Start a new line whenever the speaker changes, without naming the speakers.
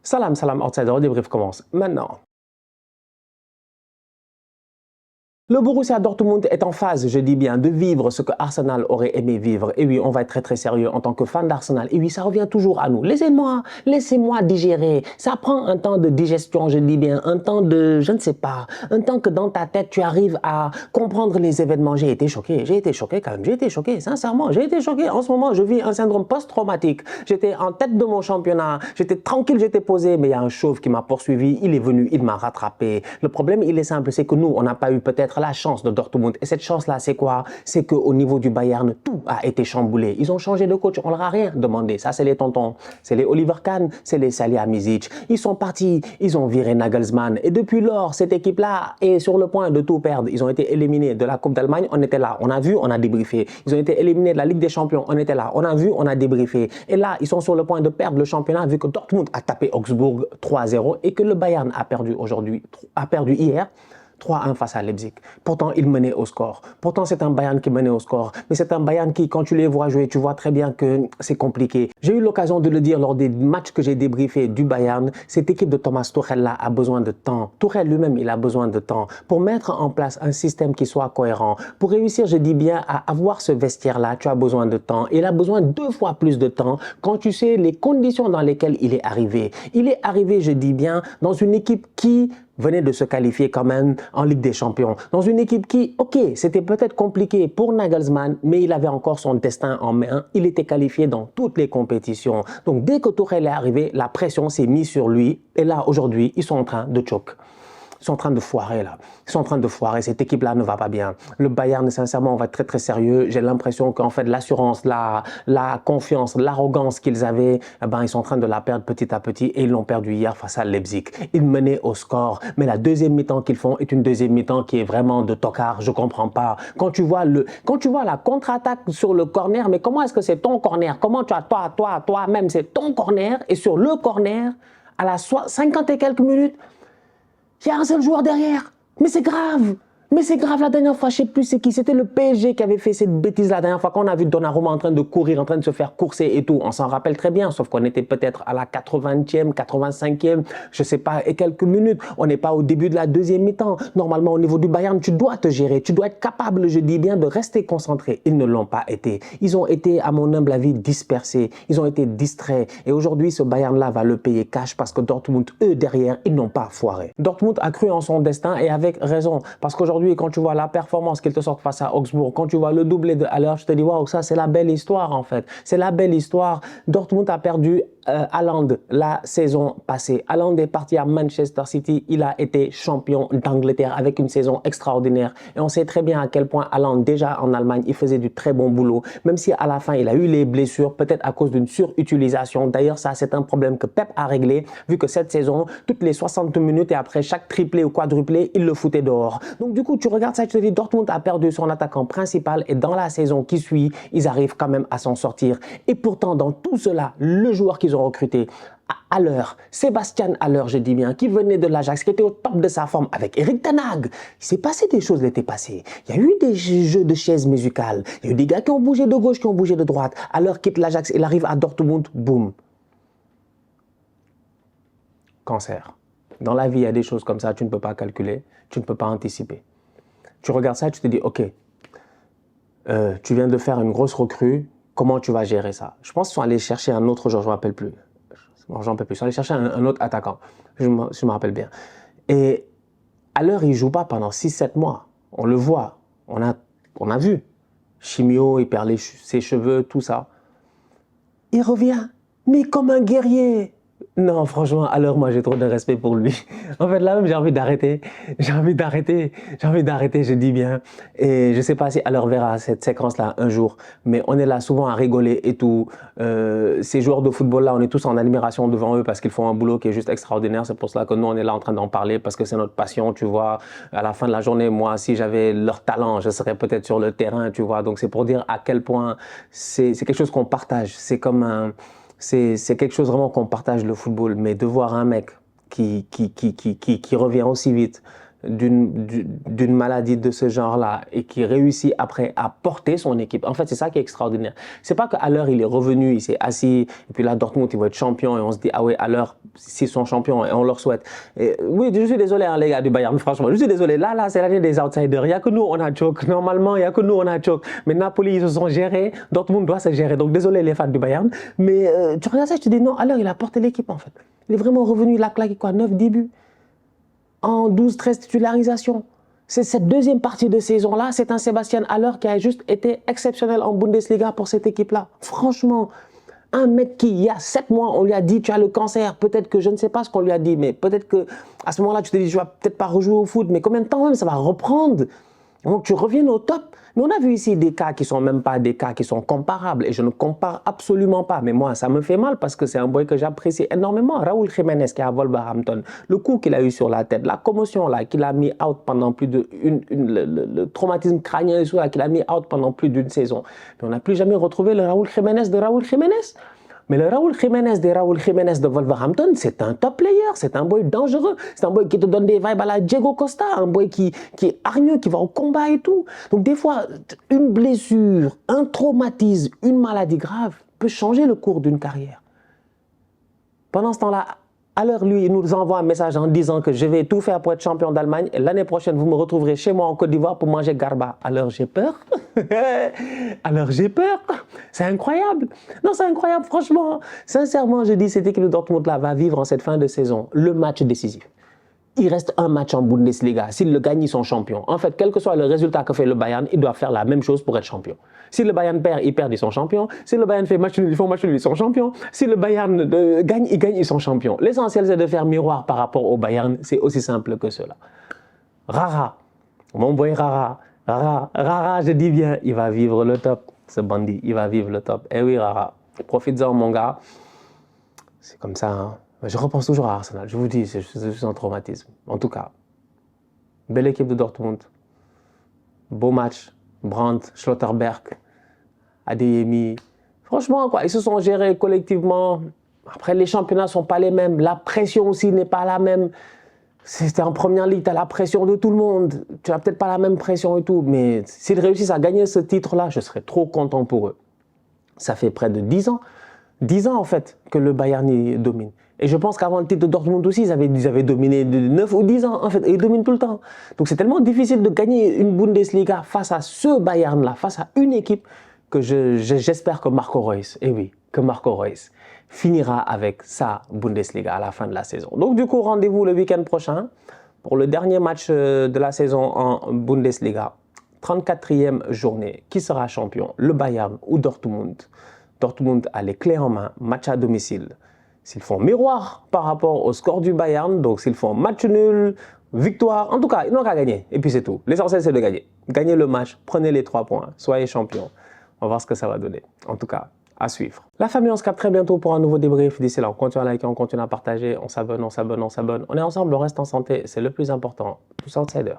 Salam, salam, outsider, le débrief commence maintenant. Le Borussia Dortmund est en phase, je dis bien, de vivre ce que Arsenal aurait aimé vivre. Et oui, on va être très sérieux en tant que fan d'Arsenal. Et oui, ça revient toujours à nous. Laissez-moi digérer. Ça prend un temps de digestion, je dis bien, un temps de, je ne sais pas, un temps que dans ta tête, tu arrives à comprendre les événements. J'ai été choqué quand même, j'ai été choqué, sincèrement, j'ai été choqué. En ce moment, je vis un syndrome post-traumatique. J'étais en tête de mon championnat, j'étais tranquille, j'étais posé, mais il y a un chauve qui m'a poursuivi, il est venu, il m'a rattrapé. Le problème, il est simple, c'est que nous, on n'a pas eu peut-être la chance de Dortmund. Et cette chance-là, c'est quoi? C'est qu'au niveau du Bayern, tout a été chamboulé. Ils ont changé de coach, on leur a rien demandé. Ça, c'est les tontons, c'est les Oliver Kahn, c'est les Salihamidzic. Ils sont partis, ils ont viré Nagelsmann. Et depuis lors, cette équipe-là est sur le point de tout perdre. Ils ont été éliminés de la Coupe d'Allemagne, on était là, on a vu, on a débriefé. Ils ont été éliminés de la Ligue des Champions, on était là, on a vu, on a débriefé. Et là, ils sont sur le point de perdre le championnat vu que Dortmund a tapé Augsbourg 3-0 et que le Bayern a perdu hier 3-1 face à Leipzig. Pourtant, il menait au score. Pourtant, c'est un Bayern qui menait au score. Mais c'est un Bayern qui, quand tu les vois jouer, tu vois très bien que c'est compliqué. J'ai eu l'occasion de le dire lors des matchs que j'ai débriefés du Bayern. Cette équipe de Thomas Tuchel-là a besoin de temps. Tuchel lui-même, il a besoin de temps pour mettre en place un système qui soit cohérent. Pour réussir, je dis bien, à avoir ce vestiaire-là, tu as besoin de temps. Et il a besoin 2 fois plus de temps quand tu sais les conditions dans lesquelles il est arrivé. Il est arrivé, je dis bien, dans une équipe qui venait de se qualifier quand même en Ligue des Champions. Dans une équipe qui, ok, c'était peut-être compliqué pour Nagelsmann, mais il avait encore son destin en main. Il était qualifié dans toutes les compétitions. Donc dès que Tuchel est arrivé, la pression s'est mise sur lui. Et là, aujourd'hui, ils sont en train de choquer. Ils sont en train de foirer là. Ils sont en train de foirer. Cette équipe-là ne va pas bien. Le Bayern, sincèrement, on va être très très sérieux. J'ai l'impression qu'en fait, l'assurance, la confiance, l'arrogance qu'ils avaient, eh ben, ils sont en train de la perdre petit à petit et ils l'ont perdu hier face à Leipzig. Ils menaient au score. Mais la deuxième mi-temps qu'ils font est une deuxième mi-temps qui est vraiment de tocard. Je comprends pas. Quand tu vois la contre-attaque sur le corner, mais comment est-ce que c'est ton corner? Comment tu as toi-même, c'est ton corner et sur le corner, à la 50 et quelques minutes, il y a un seul joueur derrière. Mais c'est grave. Mais c'est grave, la dernière fois, je ne sais plus c'est qui. C'était le PSG qui avait fait cette bêtise la dernière fois. Quand on a vu Donnarumma en train de courir, en train de se faire courser et tout. On s'en rappelle très bien, sauf qu'on était peut-être à la 80e, 85e, je ne sais pas, et quelques minutes. On n'est pas au début de la deuxième mi-temps. Normalement, au niveau du Bayern, tu dois te gérer. Tu dois être capable, je dis bien, de rester concentré. Ils ne l'ont pas été. Ils ont été, à mon humble avis, dispersés. Ils ont été distraits. Et aujourd'hui, ce Bayern-là va le payer cash parce que Dortmund, eux, derrière, ils n'ont pas foiré. Dortmund a cru en son destin et avec raison. Parce qu'aujourd'hui, quand tu vois la performance qu'ils te sortent face à Augsbourg, quand tu vois le doublé de Haller, je te dis, waouh, ça c'est la belle histoire en fait. C'est la belle histoire. Dortmund a perdu Haaland la saison passée. Haaland est parti à Manchester City. Il a été champion d'Angleterre avec une saison extraordinaire. Et on sait très bien à quel point Haaland, déjà en Allemagne, il faisait du très bon boulot. Même si à la fin, il a eu les blessures, peut-être à cause d'une surutilisation. D'ailleurs, ça, c'est un problème que Pep a réglé, vu que cette saison, toutes les 60 minutes et après chaque triplé ou quadruplé, il le foutait dehors. Donc, du coup, tu regardes ça, tu te dis, Dortmund a perdu son attaquant principal et dans la saison qui suit, ils arrivent quand même à s'en sortir. Et pourtant, dans tout cela, le joueur qu'ils ont recruté, Haller, Sébastien Haller, je dis bien, qui venait de l'Ajax, qui était au top de sa forme avec Eric Ten Hag. Il s'est passé des choses l'été passé. Il y a eu des jeux de chaises musicales. Il y a eu des gars qui ont bougé de gauche, qui ont bougé de droite. Haller quitte l'Ajax, il arrive à Dortmund, boum. Cancer. Dans la vie, il y a des choses comme ça, tu ne peux pas calculer, tu ne peux pas anticiper. Tu regardes ça et tu te dis, ok, tu viens de faire une grosse recrue, comment tu vas gérer ça? Je pense qu'ils sont allés chercher un autre joueur, je ne me rappelle plus. J'en peux plus. Ils sont allés chercher un autre attaquant. Je me rappelle bien. Et à l'heure, il ne joue pas pendant 6-7 mois. On le voit. On a vu. Chimio, il perd ses cheveux, tout ça. Il revient, mais comme un guerrier. Non, franchement, alors moi j'ai trop de respect pour lui. En fait, là même j'ai envie d'arrêter. J'ai envie d'arrêter, je dis bien. Et je sais pas si alors verra cette séquence-là un jour, mais on est là souvent à rigoler et tout. Ces joueurs de football-là, on est tous en admiration devant eux parce qu'ils font un boulot qui est juste extraordinaire. C'est pour cela que nous, on est là en train d'en parler parce que c'est notre passion, tu vois. À la fin de la journée, moi, si j'avais leur talent, je serais peut-être sur le terrain, tu vois. Donc c'est pour dire à quel point c'est quelque chose qu'on partage. C'est comme un... C'est quelque chose vraiment qu'on partage le football, mais de voir un mec qui revient aussi vite, d'une maladie de ce genre-là et qui réussit après à porter son équipe. En fait, c'est ça qui est extraordinaire. C'est pas qu'à l'heure, il est revenu, il s'est assis, et puis là, Dortmund, il va être champion, et on se dit, ah ouais, à l'heure, s'ils sont champions, et on leur souhaite. Et, oui, je suis désolé, hein, les gars du Bayern, franchement, je suis désolé. Là, c'est l'année des outsiders. Il n'y a que nous, on a choc. Normalement, il n'y a que nous, on a choc. Mais Napoli, ils se sont gérés. Dortmund doit se gérer. Donc, désolé, les fans du Bayern. Mais tu regardes ça, je te dis, non, à l'heure, il a porté l'équipe, en fait. Il est vraiment revenu, il a claqué quoi, 9 débuts en 12-13 titularisations. C'est cette deuxième partie de saison-là, c'est un Sébastien Haller qui a juste été exceptionnel en Bundesliga pour cette équipe-là. Franchement, un mec qui, il y a 7 mois, on lui a dit, tu as le cancer. Peut-être que, je ne sais pas ce qu'on lui a dit, mais peut-être qu'à ce moment-là, tu te dis, je ne vais peut-être pas rejouer au foot, mais combien de temps même ça va reprendre? Donc, tu reviens au top. Mais on a vu ici des cas qui ne sont même pas des cas qui sont comparables. Et je ne compare absolument pas. Mais moi, ça me fait mal parce que c'est un boy que j'apprécie énormément. Raúl Jiménez qui est à Wolverhampton. Le coup qu'il a eu sur la tête, la commotion là, qu'il a mis out pendant plus de... le traumatisme crânien qu'il a mis out pendant plus d'une saison. Mais on n'a plus jamais retrouvé le Raúl Jiménez de Raúl Jiménez. Mais le Raúl Jiménez de Wolverhampton, c'est un top player, c'est un boy dangereux, c'est un boy qui te donne des vibes à la Diego Costa, un boy qui est hargneux, qui va au combat et tout. Donc des fois, une blessure, un traumatisme, une maladie grave peut changer le cours d'une carrière. Pendant ce temps-là, alors lui, il nous envoie un message en disant que je vais tout faire pour être champion d'Allemagne et l'année prochaine, vous me retrouverez chez moi en Côte d'Ivoire pour manger garba. Alors j'ai peur. Alors j'ai peur. C'est incroyable. Non, c'est incroyable, franchement. Sincèrement, je dis, cette équipe de Dortmund-là va vivre en cette fin de saison le match décisif. Il reste un match en Bundesliga. S'ils le gagnent, ils sont champions. En fait, quel que soit le résultat que fait le Bayern, ils doivent faire la même chose pour être champion. Si le Bayern perd, ils perdent, ils sont champions. Si le Bayern fait match nul, ils font match nul, ils sont champions. Si le Bayern gagne, ils sont champions. L'essentiel, c'est de faire miroir par rapport au Bayern. C'est aussi simple que cela. Rara, mon boy Rara, je dis bien, il va vivre le top. Ce bandit, il va vivre le top. Eh oui, Rara, profites-en, mon gars. C'est comme ça, hein. Je repense toujours à Arsenal, je vous dis, c'est juste un traumatisme. En tout cas, belle équipe de Dortmund, beau match, Brandt, Schlotterberg, Adeyemi. Franchement, quoi, ils se sont gérés collectivement. Après, les championnats ne sont pas les mêmes, la pression aussi n'est pas la même. C'était en première ligue, tu as la pression de tout le monde. Tu n'as peut-être pas la même pression et tout, mais s'ils réussissent à gagner ce titre-là, je serais trop content pour eux. Ça fait près de 10 ans. 10 ans en fait que le Bayern domine. Et je pense qu'avant le titre de Dortmund aussi, ils avaient dominé de 9 ou 10 ans en fait, et ils dominent tout le temps. Donc c'est tellement difficile de gagner une Bundesliga face à ce Bayern-là, face à une équipe, que j'espère que Marco Reus, et oui, que Marco Reus finira avec sa Bundesliga à la fin de la saison. Donc du coup, rendez-vous le week-end prochain pour le dernier match de la saison en Bundesliga. 34e journée. Qui sera champion? Le Bayern ou Dortmund? Dortmund a les clés en main, match à domicile. S'ils font miroir par rapport au score du Bayern, donc s'ils font match nul, victoire, en tout cas, ils n'ont qu'à gagner. Et puis c'est tout. L'essentiel, c'est de gagner. Gagnez le match, prenez les 3 points, soyez champion. On va voir ce que ça va donner. En tout cas, à suivre. La famille, on se capte très bientôt pour un nouveau débrief. D'ici là, on continue à liker, on continue à partager, on s'abonne. On est ensemble, on reste en santé, c'est le plus important. Tous outsiders.